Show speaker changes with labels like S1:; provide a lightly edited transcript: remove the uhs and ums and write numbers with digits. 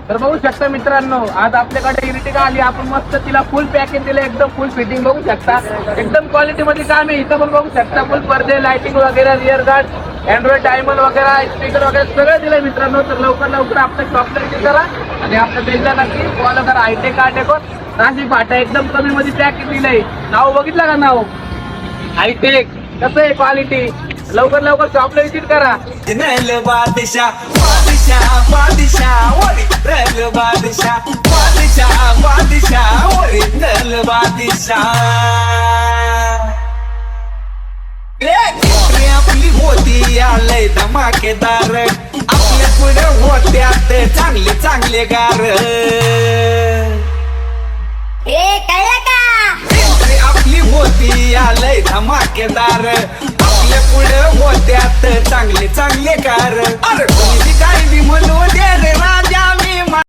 S1: तर बघू शकता मित्रांनो, आज आपल्याकडे इर्टिगा आली. आपण मस्त तिला फुल पॅकेज दिलं, एकदम फुल फिटिंग बघू शकता. एकदम क्वालिटी मध्ये काम आहे. इथं पण बघू शकता फुल पडदे, लाइटिंग वगैरे, रिअर गार्ड, अँड्रॉइड डायमंड वगैरे, स्पीकर वगैरे सगळं दिलंय मित्रांनो. तर लवकर आपल्या शॉपला विजिट करा आणि आपल्या पेजला नक्की फॉलो करा. हायटेक आर्टेकोन नाशिक फाटा एकदम कमी मध्ये पॅकेज दिलंय. नाव बघितलं का? नाव हायटेक. कसं आहे क्वालिटी? लवकर शॉपला विजिट करा.
S2: नल बादशाह बादशाह बादशाह ओरिजिनल बादशाह बादशाह बादशाह ओरिजिनल बादशाह. एंट्री आपली होती आलय धमाकेदार, आपल्या पुढे होत्यात चांगले चांगले गार.
S3: कळलं का?
S2: एंट्री आपली होती आलय धमाकेदार, आपल्या पुढे होत्यात चांगले चांगले कार. अरे कोणी काही बी म्हणू दे रे राजा,